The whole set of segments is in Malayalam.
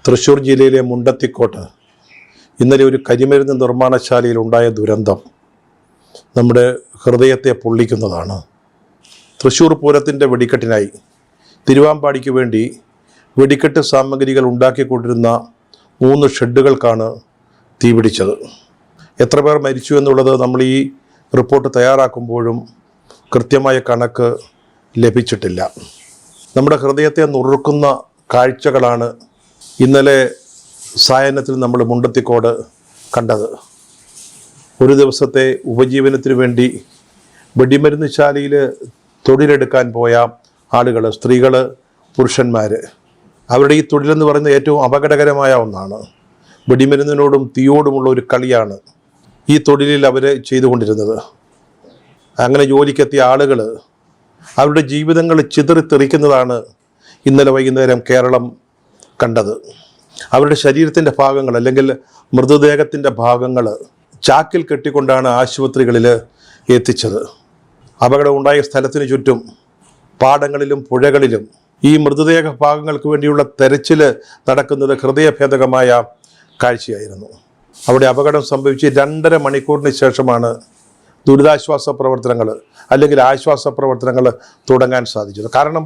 തൃശ്ശൂർ ജില്ലയിലെ മുണ്ടത്തിക്കോട്ട് ഇന്നലെ ഒരു കരിമരുന്ന് നിർമ്മാണശാലയിൽ ഉണ്ടായ ദുരന്തം നമ്മുടെ ഹൃദയത്തെ പൊള്ളിക്കുന്നതാണ്. തൃശ്ശൂർ പൂരത്തിൻ്റെ വെടിക്കെട്ടിനായി തിരുവാമ്പാടിക്ക് വേണ്ടി വെടിക്കെട്ട് സാമഗ്രികൾ ഉണ്ടാക്കിക്കൊണ്ടിരുന്ന 3 ഷെഡുകൾക്കാണ് തീപിടിച്ചത്. എത്ര പേർ മരിച്ചു എന്നുള്ളത് നമ്മൾ ഈ റിപ്പോർട്ട് തയ്യാറാക്കുമ്പോഴും കൃത്യമായ കണക്ക് ലഭിച്ചിട്ടില്ല. നമ്മുടെ ഹൃദയത്തെ നുറുക്കുന്ന കാഴ്ചകളാണ് ഇന്നലെ സായാഹ്നത്തിൽ നമ്മൾ മുണ്ടത്തിക്കോട് കണ്ടത്. ഒരു ദിവസത്തെ ഉപജീവനത്തിന് വേണ്ടി വെടിമരുന്ന് ശാലയിൽ തൊഴിലെടുക്കാൻ പോയ ആളുകൾ, സ്ത്രീകൾ, പുരുഷന്മാർ, അവരുടെ ഈ തൊഴിലെന്ന് പറയുന്നത് ഏറ്റവും അപകടകരമായ ഒന്നാണ്. വെടിമരുന്നിനോടും തീയോടുമുള്ള ഒരു കളിയാണ് ഈ തൊഴിലിൽ അവർ ചെയ്തുകൊണ്ടിരുന്നത്. അങ്ങനെ ജോലിക്കെത്തിയ ആളുകൾ അവരുടെ ജീവിതങ്ങൾ ചിതറിത്തെറിക്കുന്നതാണ് ഇന്നലെ വൈകുന്നേരം കേരളം കണ്ടത്. അവരുടെ ശരീരത്തിൻ്റെ ഭാഗങ്ങൾ അല്ലെങ്കിൽ മൃതദേഹത്തിൻ്റെ ഭാഗങ്ങൾ ചാക്കിൽ കെട്ടിക്കൊണ്ടാണ് ആശുപത്രികളിൽ എത്തിച്ചത്. അപകടം ഉണ്ടായ സ്ഥലത്തിന് ചുറ്റും പാടങ്ങളിലും പുഴകളിലും ഈ മൃതദേഹ ഭാഗങ്ങൾക്ക് വേണ്ടിയുള്ള തെരച്ചിൽ നടക്കുന്നത് ഹൃദയഭേദകമായ കാഴ്ചയായിരുന്നു. അവിടെ അപകടം സംഭവിച്ച് 2.5 മണിക്കൂറിന് ശേഷമാണ് ദുരിതാശ്വാസ പ്രവർത്തനങ്ങൾ അല്ലെങ്കിൽ ആശ്വാസ പ്രവർത്തനങ്ങൾ തുടങ്ങാൻ സാധിച്ചത്. കാരണം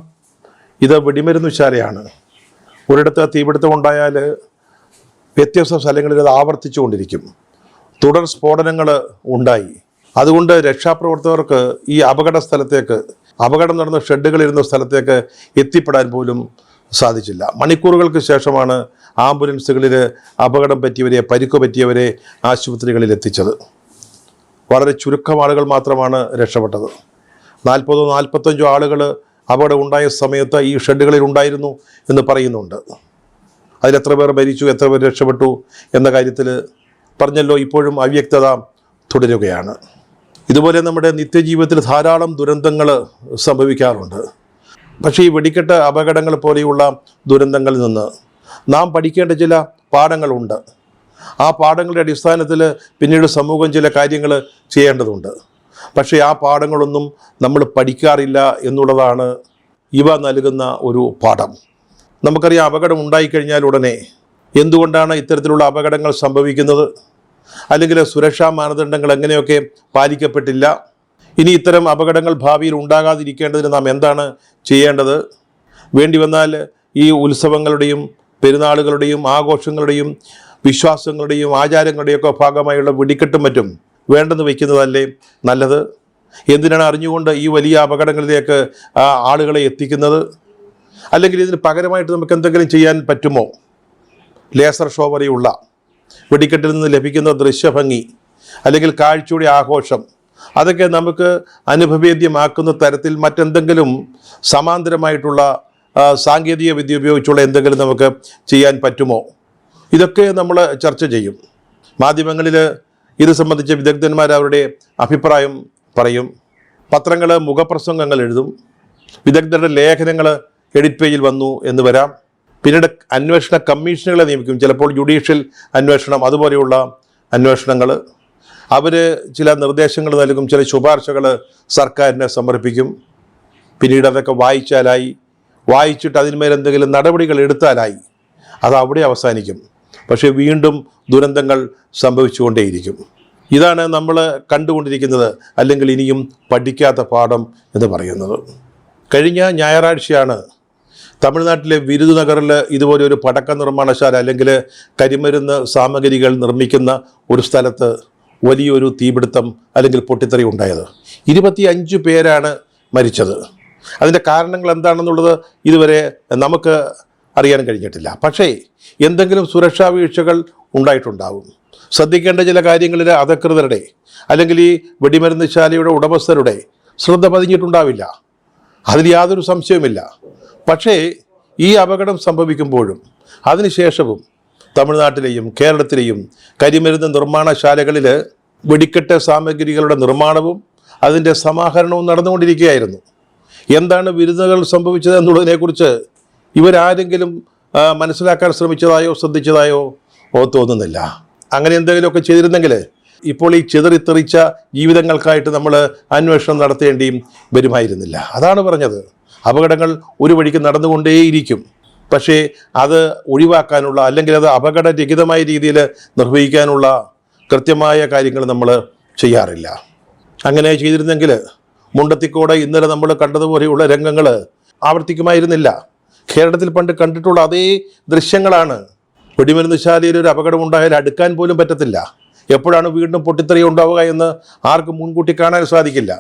ഇത് വെടിമരുന്ന് ശാലയാണ്. ഒരിടത്ത് തീപിടുത്തം ഉണ്ടായാൽ വ്യത്യസ്ത സ്ഥലങ്ങളിൽ അത് ആവർത്തിച്ചുകൊണ്ടിരിക്കും. തുടർ സ്ഫോടനങ്ങൾ ഉണ്ടായി. അതുകൊണ്ട് രക്ഷാപ്രവർത്തകർക്ക് ഈ അപകട സ്ഥലത്തേക്ക്, അപകടം നടന്ന ഷെഡുകളിരുന്ന സ്ഥലത്തേക്ക് എത്തിപ്പെടാൻ പോലും സാധിച്ചില്ല. മണിക്കൂറുകൾക്ക് ശേഷമാണ് ആംബുലൻസുകളിൽ അപകടം പറ്റിയവരെ, പരിക്ക് പറ്റിയവരെ ആശുപത്രികളിൽ എത്തിച്ചത്. വളരെ ചുരുക്കം ആളുകൾ മാത്രമാണ് രക്ഷപ്പെട്ടത്. 40-45 ആളുകൾ അപകടം ഉണ്ടായ സമയത്ത് ഈ ഷെഡുകളിൽ ഉണ്ടായിരുന്നു എന്ന് പറയുന്നുണ്ട്. അതിലെത്ര പേർ മരിച്ചു, എത്ര പേർ രക്ഷപ്പെട്ടു എന്ന കാര്യത്തിൽ പറഞ്ഞല്ലോ, ഇപ്പോഴും അവ്യക്തത തുടരുകയാണ്. ഇതുപോലെ നമ്മുടെ നിത്യജീവിതത്തിൽ ധാരാളം ദുരന്തങ്ങൾ സംഭവിക്കാറുണ്ട്. പക്ഷേ ഈ വെടിക്കെട്ട് അപകടങ്ങൾ പോലെയുള്ള ദുരന്തങ്ങളിൽ നിന്ന് നാം പഠിക്കേണ്ട ചില പാഠങ്ങളുണ്ട്. ആ പാഠങ്ങളുടെ അടിസ്ഥാനത്തിൽ പിന്നീട് സമൂഹം ചില കാര്യങ്ങൾ ചെയ്യേണ്ടതുണ്ട്. പക്ഷേ ആ പാഠങ്ങളൊന്നും നമ്മൾ പഠിക്കാറില്ല എന്നുള്ളതാണ് ഇവ നൽകുന്ന ഒരു പാഠം. നമുക്കറിയാം, അപകടം ഉണ്ടായിക്കഴിഞ്ഞാൽ ഉടനെ എന്തുകൊണ്ടാണ് ഇത്തരത്തിലുള്ള അപകടങ്ങൾ സംഭവിക്കുന്നത്, അല്ലെങ്കിൽ സുരക്ഷാ മാനദണ്ഡങ്ങൾ എങ്ങനെയൊക്കെ പാലിക്കപ്പെട്ടില്ല, ഇനി ഇത്തരം അപകടങ്ങൾ ഭാവിയിൽ ഉണ്ടാകാതിരിക്കേണ്ടതിന് നാം എന്താണ് ചെയ്യേണ്ടത്, വേണ്ടി വന്നാൽ ഈ ഉത്സവങ്ങളുടെയും പെരുന്നാളുകളുടെയും ആഘോഷങ്ങളുടെയും വിശ്വാസങ്ങളുടെയും ആചാരങ്ങളുടെയും ഒക്കെ ഭാഗമായുള്ള വെടിക്കെട്ടും മറ്റും വേണ്ടെന്ന് വയ്ക്കുന്നതല്ലേ നല്ലത്? എന്തിനാണ് അറിഞ്ഞുകൊണ്ട് ഈ വലിയ അപകടങ്ങളിലേക്ക് ആളുകളെ എത്തിക്കുന്നത്? അല്ലെങ്കിൽ ഇതിന് പകരമായിട്ട് നമുക്ക് എന്തെങ്കിലും ചെയ്യാൻ പറ്റുമോ? ലേസർ ഷോ വരെയുള്ള വെടിക്കെട്ടിൽ നിന്ന് ലഭിക്കുന്ന ദൃശ്യഭംഗി അല്ലെങ്കിൽ കാഴ്ചയുടെ ആഘോഷം, അതൊക്കെ നമുക്ക് അനുഭവേദ്യമാക്കുന്ന തരത്തിൽ മറ്റെന്തെങ്കിലും സമാന്തരമായിട്ടുള്ള സാങ്കേതിക വിദ്യ ഉപയോഗിച്ചുള്ള എന്തെങ്കിലും നമുക്ക് ചെയ്യാൻ പറ്റുമോ? ഇതൊക്കെ നമ്മൾ ചർച്ച ചെയ്യും. മാധ്യമങ്ങളിൽ ഇത് സംബന്ധിച്ച വിദഗ്ധന്മാർ അവരുടെ അഭിപ്രായം പറയും. പത്രങ്ങൾ മുഖപ്രസംഗങ്ങൾ എഴുതും. വിദഗ്ധരുടെ ലേഖനങ്ങൾ എഡിറ്റ് പേജിൽ വന്നു എന്ന് വരാം. പിന്നീട് അന്വേഷണ കമ്മീഷനുകളെ നിയമിക്കും. ചിലപ്പോൾ ജുഡീഷ്യൽ അന്വേഷണം, അതുപോലെയുള്ള അന്വേഷണങ്ങൾ. അവർ ചില നിർദ്ദേശങ്ങൾ നൽകും, ചില ശുപാർശകൾ സർക്കാരിനെ സമർപ്പിക്കും. പിന്നീട് അതൊക്കെ വായിച്ചിട്ട് അതിന്മേൽ എന്തെങ്കിലും നടപടികൾ എടുത്താലായി. അത് അവിടെ അവസാനിക്കും. പക്ഷേ വീണ്ടും ദുരന്തങ്ങൾ സംഭവിച്ചുകൊണ്ടേയിരിക്കും. ഇതാണ് നമ്മൾ കണ്ടുകൊണ്ടിരിക്കുന്നത്, അല്ലെങ്കിൽ ഇനിയും പഠിക്കാത്ത പാഠം എന്ന് പറയുന്നത്. കഴിഞ്ഞ ഞായറാഴ്ചയാണ് തമിഴ്നാട്ടിലെ വിരുദുനഗറിൽ ഇതുപോലെ ഒരു പടക്ക നിർമ്മാണശാല അല്ലെങ്കിൽ കരിമരുന്ന് സാമഗ്രികൾ നിർമ്മിക്കുന്ന ഒരു സ്ഥലത്ത് വലിയൊരു തീപിടുത്തം അല്ലെങ്കിൽ പൊട്ടിത്തെറി ഉണ്ടായത്. 25 പേരാണ് മരിച്ചത്. അതിൻ്റെ കാരണങ്ങൾ എന്താണെന്നുള്ളത് ഇതുവരെ നമുക്ക് അറിയാൻ കഴിഞ്ഞിട്ടില്ല. പക്ഷേ എന്തെങ്കിലും സുരക്ഷാ വീഴ്ചകൾ ഉണ്ടായിട്ടുണ്ടാവും. ശ്രദ്ധിക്കേണ്ട ചില കാര്യങ്ങളിൽ അധികൃതരുടെ അല്ലെങ്കിൽ ഈ വെടിമരുന്ന് ശാലയുടെ ഉടമസ്ഥരുടെ ശ്രദ്ധ പതിഞ്ഞിട്ടുണ്ടാവില്ല, അതിൽ യാതൊരു സംശയവുമില്ല. പക്ഷേ ഈ അപകടം സംഭവിക്കുമ്പോഴും അതിനുശേഷവും തമിഴ്നാട്ടിലെയും കേരളത്തിലെയും കരിമരുന്ന് നിർമ്മാണശാലകളിൽ വെടിക്കെട്ട് സാമഗ്രികളുടെ നിർമ്മാണവും അതിൻ്റെ സമാഹരണവും നടന്നുകൊണ്ടിരിക്കുകയായിരുന്നു. എന്താണ് വിരുന്നുകൾ സംഭവിച്ചത് എന്നുള്ളതിനെക്കുറിച്ച് ഇവരാരെങ്കിലും മനസ്സിലാക്കാൻ ശ്രമിച്ചതായോ ശ്രദ്ധിച്ചതായോ തോന്നുന്നില്ല. അങ്ങനെ എന്തെങ്കിലുമൊക്കെ ചെയ്തിരുന്നെങ്കിൽ ഇപ്പോൾ ഈ ചിതറിത്തെറിച്ച ജീവിതങ്ങൾക്കായിട്ട് നമ്മൾ അന്വേഷണം നടത്തേണ്ടിയും വരുമായിരുന്നില്ല. അതാണ് പറഞ്ഞത്. അപകടങ്ങൾ ഒരു വഴിക്ക് നടന്നുകൊണ്ടേയിരിക്കും. പക്ഷേ അത് ഒഴിവാക്കാനുള്ള അല്ലെങ്കിൽ അത് അപകടരഹിതമായ രീതിയിൽ നിർവഹിക്കാനുള്ള കൃത്യമായ കാര്യങ്ങൾ നമ്മൾ ചെയ്യാറില്ല. അങ്ങനെ ചെയ്തിരുന്നെങ്കിൽ മുണ്ടത്തിക്കോട് ഇന്നലെ നമ്മൾ കണ്ടതുപോലെയുള്ള രംഗങ്ങൾ ആവർത്തിക്കുമായിരുന്നില്ല. കേരളത്തിൽ പണ്ട് കണ്ടിട്ടുള്ള അതേ ദൃശ്യങ്ങളാണ്. വെടിമരുന്ന് ശാലയിൽ ഒരു അപകടം ഉണ്ടായാൽ അടുക്കാൻ പോലും പറ്റത്തില്ല. എപ്പോഴാണ് വീണ്ടും പൊട്ടിത്തെറി ഉണ്ടാവുക എന്ന് ആർക്കും മുൻകൂട്ടി കാണാൻ സാധിക്കില്ല.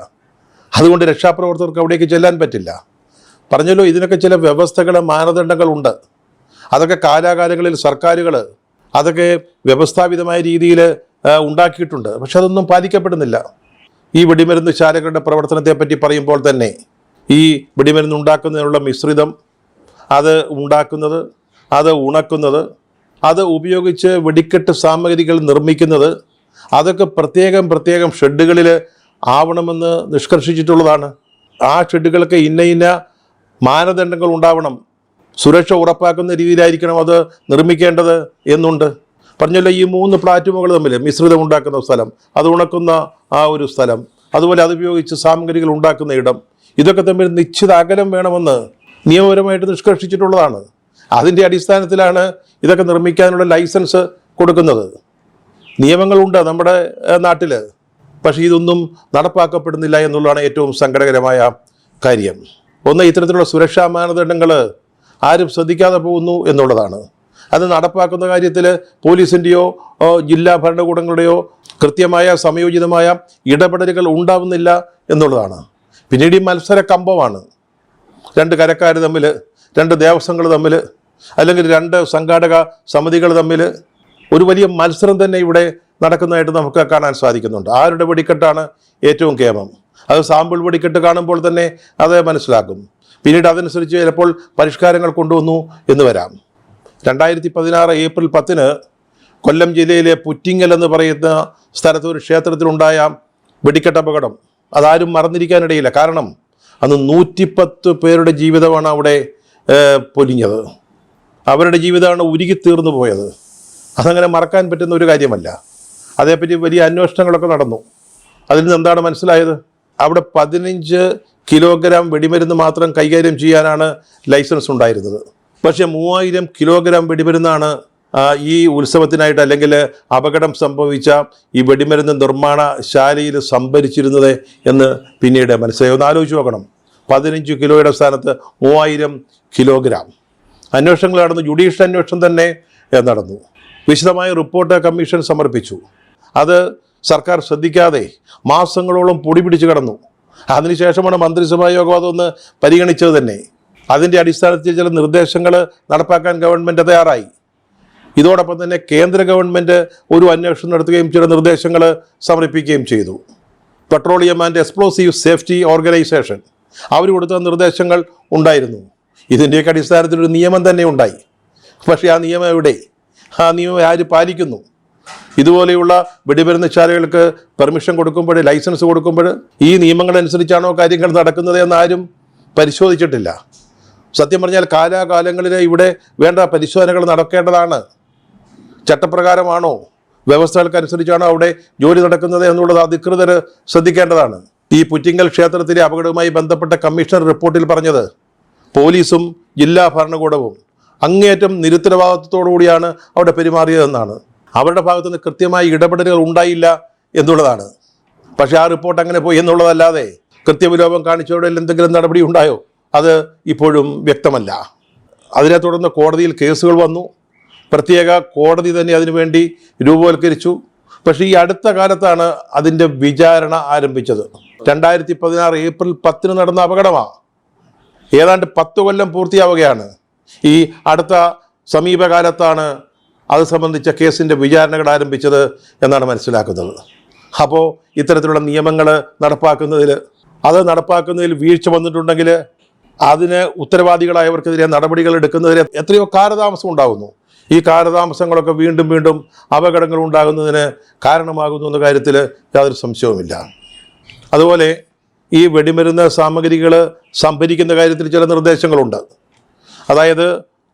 അതുകൊണ്ട് രക്ഷാപ്രവർത്തകർക്ക് അവിടേക്ക് ചെല്ലാൻ പറ്റില്ല. പറഞ്ഞല്ലോ, ഇതിനൊക്കെ ചില വ്യവസ്ഥകൾ, മാനദണ്ഡങ്ങളുണ്ട്. അതൊക്കെ കാലാകാലങ്ങളിൽ സർക്കാരുകൾ അതൊക്കെ വ്യവസ്ഥാപിതമായ രീതിയിൽ ഉണ്ടാക്കിയിട്ടുണ്ട്. പക്ഷെ അതൊന്നും പാലിക്കപ്പെടുന്നില്ല. ഈ വെടിമരുന്ന് ശാലകളുടെ പ്രവർത്തനത്തെപ്പറ്റി പറയുമ്പോൾ തന്നെ ഈ വെടിമരുന്ന് ഉണ്ടാക്കുന്നതിനുള്ള മിശ്രിതം, അത് ഉണ്ടാക്കുന്നത്, അത് ഉണക്കുന്നത്, അത് ഉപയോഗിച്ച് വെടിക്കെട്ട് സാമഗ്രികൾ നിർമ്മിക്കുന്നത്, അതൊക്കെ പ്രത്യേകം ഷെഡുകളിൽ ആവണമെന്ന് നിഷ്കർഷിച്ചിട്ടുള്ളതാണ്. ആ ഷെഡുകൾക്ക് ഇന്ന മാനദണ്ഡങ്ങൾ ഉണ്ടാവണം, സുരക്ഷ ഉറപ്പാക്കുന്ന രീതിയിലായിരിക്കണം അത് നിർമ്മിക്കേണ്ടത് എന്നുണ്ട്. പറഞ്ഞല്ലോ, ഈ 3 പ്ലാറ്റ്ഫോമുകൾ തമ്മിൽ മിശ്രിതം ഉണ്ടാക്കുന്ന സ്ഥലം, അത് ഉണക്കുന്ന ആ ഒരു സ്ഥലം, അതുപോലെ അതുപയോഗിച്ച് സാമഗ്രികൾ ഉണ്ടാക്കുന്ന ഇടം, ഇതൊക്കെ തമ്മിൽ നിശ്ചിത അകലം വേണമെന്ന് നിയമപരമായിട്ട് നിഷ്കർഷിച്ചിട്ടുള്ളതാണ്. അതിൻ്റെ അടിസ്ഥാനത്തിലാണ് ഇതൊക്കെ നിർമ്മിക്കാനുള്ള ലൈസൻസ് കൊടുക്കുന്നത്. നിയമങ്ങളുണ്ട് നമ്മുടെ നാട്ടിൽ, പക്ഷേ ഇതൊന്നും നടപ്പാക്കപ്പെടുന്നില്ല എന്നുള്ളതാണ് ഏറ്റവും സങ്കടകരമായ കാര്യം. ഒന്ന്, ഇത്തരത്തിലുള്ള സുരക്ഷാ മാനദണ്ഡങ്ങൾ ആരും ശ്രദ്ധിക്കാതെ പോകുന്നു എന്നുള്ളതാണ്. അത് നടപ്പാക്കുന്ന കാര്യത്തിൽ പോലീസിൻ്റെയോ ജില്ലാ ഭരണകൂടങ്ങളുടെയോ കൃത്യമായ സംയോജിതമായ ഇടപെടലുകൾ ഉണ്ടാവുന്നില്ല എന്നുള്ളതാണ്. പിന്നീട് ഈ മത്സര കമ്പമാണ്. 2 കരക്കാർ തമ്മിൽ, 2 ദേവസ്വങ്ങൾ തമ്മിൽ, അല്ലെങ്കിൽ 2 സംഘാടക സമിതികൾ തമ്മിൽ ഒരു വലിയ മത്സരം തന്നെ ഇവിടെ നടക്കുന്നതായിട്ട് നമുക്ക് കാണാൻ സാധിക്കുന്നുണ്ട്. ആരുടെ വെടിക്കെട്ടാണ് ഏറ്റവും കേമം? അത് സാമ്പിൾ വെടിക്കെട്ട് കാണുമ്പോൾ തന്നെ അത് മനസ്സിലാക്കും. പിന്നീട് അതനുസരിച്ച് ചിലപ്പോൾ പരിഷ്കാരങ്ങൾ കൊണ്ടുവന്നു എന്ന് വരാം. 2016 ഏപ്രിൽ 10 കൊല്ലം ജില്ലയിലെ പുറ്റിങ്ങൽ എന്ന് പറയുന്ന സ്ഥലത്ത് ഒരു ക്ഷേത്രത്തിലുണ്ടായ വെടിക്കെട്ട് അപകടം അതാരും മറന്നിരിക്കാനിടയില്ല. കാരണം അന്ന് 110 പേരുടെ ജീവിതമാണ് അവിടെ പൊലിഞ്ഞത്. അവരുടെ ജീവിതമാണ് ഉരുകിത്തീർന്നു പോയത്. അതങ്ങനെ മറക്കാൻ പറ്റുന്ന ഒരു കാര്യമല്ല. അതേപ്പറ്റി വലിയ അന്വേഷണങ്ങളൊക്കെ നടന്നു. അതിൽ നിന്ന് എന്താണ് മനസ്സിലായത്? അവിടെ 15 കിലോഗ്രാം വെടിമരുന്ന് മാത്രം കൈകാര്യം ചെയ്യാനാണ് ലൈസൻസ് ഉണ്ടായിരുന്നത്. പക്ഷേ 3000 കിലോഗ്രാം വെടിമരുന്നാണ് ഈ ഉത്സവത്തിനായിട്ട് അല്ലെങ്കിൽ അപകടം സംഭവിച്ച ഈ വെടിമരുന്ന് നിർമ്മാണ ശാലയിൽ സംഭരിച്ചിരുന്നത് എന്ന് പിന്നീട് മനസ്സിലായി. ഒന്ന് ആലോചിച്ച് നോക്കണം. 15 കിലോയുടെ സ്ഥാനത്ത് 3000 കിലോഗ്രാം. അന്വേഷണങ്ങൾ നടന്നു. ജുഡീഷ്യൽ അന്വേഷണം തന്നെ നടന്നു. വിശദമായ റിപ്പോർട്ട് കമ്മീഷൻ സമർപ്പിച്ചു. അത് സർക്കാർ ശ്രദ്ധിക്കാതെ മാസങ്ങളോളം പൊടി പിടിച്ച് കിടന്നു. അതിനുശേഷമാണ് മന്ത്രിസഭാ യോഗം അതൊന്ന് പരിഗണിച്ചത് തന്നെ. അതിൻ്റെ അടിസ്ഥാനത്തിൽ ചില നിർദ്ദേശങ്ങൾ നടപ്പാക്കാൻ ഗവൺമെൻറ് തയ്യാറായി. ഇതോടൊപ്പം തന്നെ കേന്ദ്ര ഗവൺമെൻറ് ഒരു അന്വേഷണം നടത്തുകയും ചില നിർദ്ദേശങ്ങൾ സമർപ്പിക്കുകയും ചെയ്തു. Petroleum and explosive safety organisation അവർ കൊടുത്ത നിർദ്ദേശങ്ങൾ ഉണ്ടായിരുന്നു. ഇതിൻ്റെയൊക്കെ അടിസ്ഥാനത്തിൽ ഒരു നിയമം തന്നെ ഉണ്ടായി. പക്ഷേ ആ നിയമം എവിടെ? ആ നിയമം ആര് പാലിക്കുന്നു? ഇതുപോലെയുള്ള വെടിമരുന്ന് ശാലകൾക്ക് പെർമിഷൻ കൊടുക്കുമ്പോൾ, ലൈസൻസ് കൊടുക്കുമ്പോൾ ഈ നിയമങ്ങളനുസരിച്ചാണോ കാര്യങ്ങൾ നടക്കുന്നത് എന്നാരും പരിശോധിച്ചിട്ടില്ല. സത്യം പറഞ്ഞാൽ കാലാകാലങ്ങളിൽ ഇവിടെ വേണ്ട പരിശോധനകൾ നടക്കേണ്ടതാണ്. ചട്ടപ്രകാരമാണോ, വ്യവസ്ഥകൾക്കനുസരിച്ചാണോ അവിടെ ജോലി നടക്കുന്നത് എന്നുള്ളത് അധികൃതർ ശ്രദ്ധിക്കേണ്ടതാണ്. ഈ പുറ്റിങ്ങൽ ക്ഷേത്രത്തിലെ അപകടവുമായി ബന്ധപ്പെട്ട കമ്മീഷണർ റിപ്പോർട്ടിൽ പറഞ്ഞത് പോലീസും ജില്ലാ ഭരണകൂടവും അങ്ങേയറ്റം നിരുത്തരവാദിത്വത്തോടുകൂടിയാണ് അവിടെ പെരുമാറിയതെന്നാണ്. അവരുടെ ഭാഗത്തുനിന്ന് കൃത്യമായ ഇടപെടലുകൾ ഉണ്ടായില്ല എന്നുള്ളതാണ്. പക്ഷേ ആ റിപ്പോർട്ട് അങ്ങനെ പോയി എന്നുള്ളതല്ലാതെ കൃത്യവിലോപം കാണിച്ചവരുടെ എന്തെങ്കിലും നടപടി ഉണ്ടായോ? അത് ഇപ്പോഴും വ്യക്തമല്ല. അതിനെ തുടർന്ന് കോടതിയിൽ കേസുകൾ വന്നു. പ്രത്യേക കോടതി തന്നെ അതിനുവേണ്ടി രൂപവൽക്കരിച്ചു. പക്ഷേ ഈ അടുത്ത കാലത്താണ് അതിൻ്റെ വിചാരണ ആരംഭിച്ചത്. 2016 ഏപ്രിൽ 10 നടന്ന അപകടമാണ്. ഏതാണ്ട് 10 കൊല്ലം പൂർത്തിയാവുകയാണ്. ഈ അടുത്ത സമീപകാലത്താണ് അത് സംബന്ധിച്ച കേസിൻ്റെ വിചാരണകൾ ആരംഭിച്ചത് എന്നാണ് മനസ്സിലാക്കുന്നത്. അപ്പോൾ ഇത്തരത്തിലുള്ള നിയമങ്ങൾ നടപ്പാക്കുന്നതിൽ വീഴ്ച വന്നിട്ടുണ്ടെങ്കിൽ അതിന് ഉത്തരവാദികളായവർക്കെതിരെ നടപടികൾ എടുക്കുന്നതിന് എത്രയോ കാലതാമസം ഉണ്ടാകുന്നു. ഈ കാലതാമസങ്ങളൊക്കെ വീണ്ടും അപകടങ്ങൾ ഉണ്ടാകുന്നതിന് കാരണമാകുന്നു എന്ന കാര്യത്തിൽ യാതൊരു സംശയവുമില്ല. അതുപോലെ ഈ വെടിമരുന്ന് സാമഗ്രികൾ സംഭരിക്കുന്ന കാര്യത്തിൽ ചില നിർദ്ദേശങ്ങളുണ്ട്. അതായത്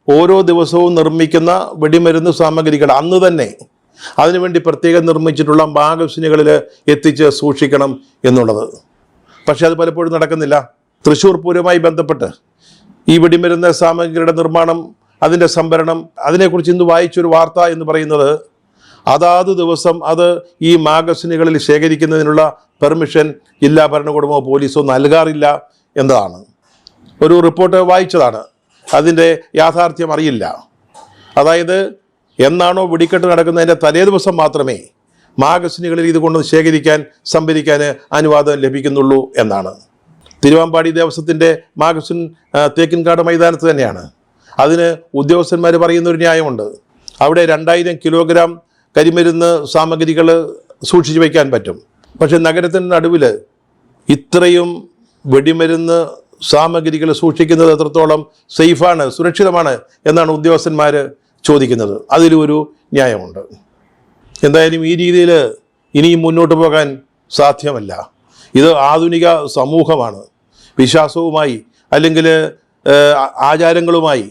ഓരോ ദിവസവും നിർമ്മിക്കുന്ന വെടിമരുന്ന് സാമഗ്രികൾ അന്ന് തന്നെ അതിനുവേണ്ടി പ്രത്യേകം നിർമ്മിച്ചിട്ടുള്ള മാഗസിനുകളിൽ എത്തിച്ച് സൂക്ഷിക്കണം എന്നുള്ളത്. പക്ഷെ അത് പലപ്പോഴും നടക്കുന്നില്ല. തൃശ്ശൂർ പൂരവുമായി ബന്ധപ്പെട്ട് ഈ വെടിമരുന്ന് സാമഗ്രികളുടെ നിർമ്മാണം അതിൻ്റെ സംഭരണം, അതിനെക്കുറിച്ച് ഇന്ന് വായിച്ചൊരു വാർത്ത എന്ന് പറയുന്നത് അതാത് ദിവസം അത് ഈ മാഗസിനുകളിൽ ശേഖരിക്കുന്നതിനുള്ള പെർമിഷൻ ജില്ലാ ഭരണകൂടമോ പോലീസോ നൽകാറില്ല എന്നതാണ്. ഒരു റിപ്പോർട്ട് വായിച്ചതാണ്, അതിൻ്റെ യാഥാർത്ഥ്യം അറിയില്ല. അതായത് എന്നാണോ വെടിക്കെട്ട് നടക്കുന്നതിൻ്റെ തലേ ദിവസം മാത്രമേ മാഗസിനുകളിൽ ഇതുകൊണ്ട് ശേഖരിക്കാൻ സംഭരിക്കാൻ അനുവാദം ലഭിക്കുന്നുള്ളൂ എന്നാണ്. തിരുവമ്പാടി ദേവസ്വത്തിൻ്റെ മാഗസിൻ തേക്കിൻകാട് മൈതാനത്ത് തന്നെയാണ്. അതിന് ഉദ്യോഗസ്ഥന്മാർ പറയുന്നൊരു ന്യായമുണ്ട്. അവിടെ 2000 കിലോഗ്രാം കരിമരുന്ന് സാമഗ്രികൾ സൂക്ഷിച്ചു വയ്ക്കാൻ പറ്റും. പക്ഷെ നഗരത്തിൻ്റെ നടുവിൽ ഇത്രയും വെടിമരുന്ന് സാമഗ്രികൾ സൂക്ഷിക്കുന്നത് എത്രത്തോളം സേഫാണ്, സുരക്ഷിതമാണ് എന്നാണ് ഉദ്യോഗസ്ഥന്മാർ ചോദിക്കുന്നത്. അതിലൊരു ന്യായമുണ്ട്. എന്തായാലും ഈ രീതിയിൽ ഇനിയും മുന്നോട്ട് പോകാൻ സാധ്യമല്ല. ഇത് ആധുനിക സമൂഹമാണ്. വിശ്വാസവുമായി അല്ലെങ്കിൽ ആചാരങ്ങളുമായി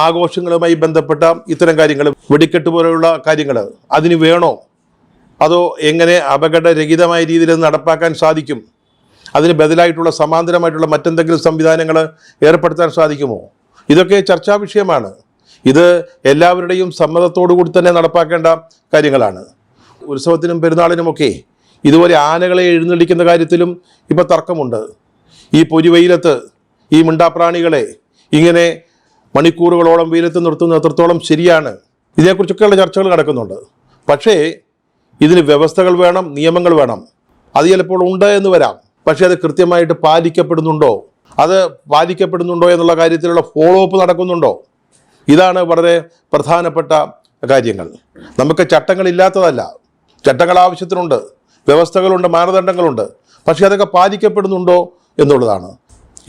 ആഘോഷങ്ങളുമായി ബന്ധപ്പെട്ട ഇത്തരം കാര്യങ്ങൾ, വെടിക്കെട്ട് പോലെയുള്ള കാര്യങ്ങൾ അതിന് വേണോ, അതോ എങ്ങനെ അപകടരഹിതമായ രീതിയിൽ നടപ്പാക്കാൻ സാധിക്കും, അതിന് ബദലായിട്ടുള്ള സമാന്തരമായിട്ടുള്ള മറ്റെന്തെങ്കിലും സംവിധാനങ്ങൾ ഏർപ്പെടുത്താൻ സാധിക്കുമോ? ഇതൊക്കെ ചർച്ചാ വിഷയമാണ്. ഇത് എല്ലാവരുടെയും സമ്മതത്തോടു കൂടി തന്നെ നടപ്പാക്കേണ്ട കാര്യങ്ങളാണ്. ഉത്സവത്തിനും പെരുന്നാളിനുമൊക്കെ ഇതുപോലെ ആനകളെ എഴുന്നള്ളിക്കുന്ന കാര്യത്തിലും ഇപ്പോൾ തർക്കമുണ്ട്. ഈ പൊരിവെയിലത്ത് ഈ മിണ്ടാപ്രാണികളെ ഇങ്ങനെ മണിക്കൂറുകളോളം വെയിലത്ത് നിർത്തുന്നത് എത്രത്തോളം ശരിയാണ്? ഇതിനെക്കുറിച്ചൊക്കെയുള്ള ചർച്ചകൾ നടക്കുന്നുണ്ട്. പക്ഷേ ഇതിന് വ്യവസ്ഥകൾ വേണം, നിയമങ്ങൾ വേണം. അത് ചിലപ്പോൾ ഉണ്ട് എന്ന് വരാം. പക്ഷേ അത് കൃത്യമായിട്ട് പാലിക്കപ്പെടുന്നുണ്ടോ, അത് പാലിക്കപ്പെടുന്നുണ്ടോ എന്നുള്ള കാര്യത്തിലുള്ള ഫോളോ അപ്പ് നടക്കുന്നുണ്ടോ? ഇതാണ് വളരെ പ്രധാനപ്പെട്ട കാര്യങ്ങൾ. നമുക്ക് ചട്ടങ്ങളില്ലാത്തതല്ല, ചട്ടങ്ങൾ ആവശ്യത്തിനുണ്ട്, വ്യവസ്ഥകളുണ്ട്, മാനദണ്ഡങ്ങളുണ്ട്. പക്ഷേ അതൊക്കെ പാലിക്കപ്പെടുന്നുണ്ടോ എന്നുള്ളതാണ്.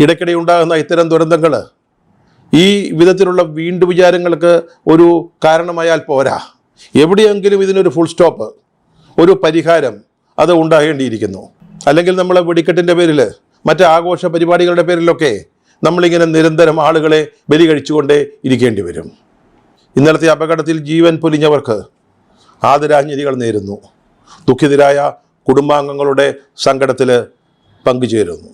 ഇടയ്ക്കിടെ ഉണ്ടാകുന്ന ഇത്തരം ദുരന്തങ്ങൾ ഈ വിധത്തിലുള്ള വീണ്ടും വിചാരങ്ങൾക്ക് ഒരു കാരണമായാൽ പോരാ. എവിടെയെങ്കിലും ഇതിനൊരു ഫുൾ സ്റ്റോപ്പ്, ഒരു പരിഹാരം അത് ഉണ്ടാകേണ്ടിയിരിക്കുന്നു. അല്ലെങ്കിൽ നമ്മൾ വെടിക്കെട്ടിൻ്റെ പേരിൽ, മറ്റ് ആഘോഷ പരിപാടികളുടെ പേരിലൊക്കെ നമ്മളിങ്ങനെ നിരന്തരം ആളുകളെ ബലി കഴിച്ചുകൊണ്ടേ ഇരിക്കേണ്ടി വരും. ഇന്നലത്തെ അപകടത്തിൽ ജീവൻ പൊലിഞ്ഞവർക്ക് ആദരാഞ്ജലികൾ നേരുന്നു. ദുഃഖിതരായ കുടുംബാംഗങ്ങളുടെ സങ്കടത്തിൽ പങ്കുചേരുന്നു.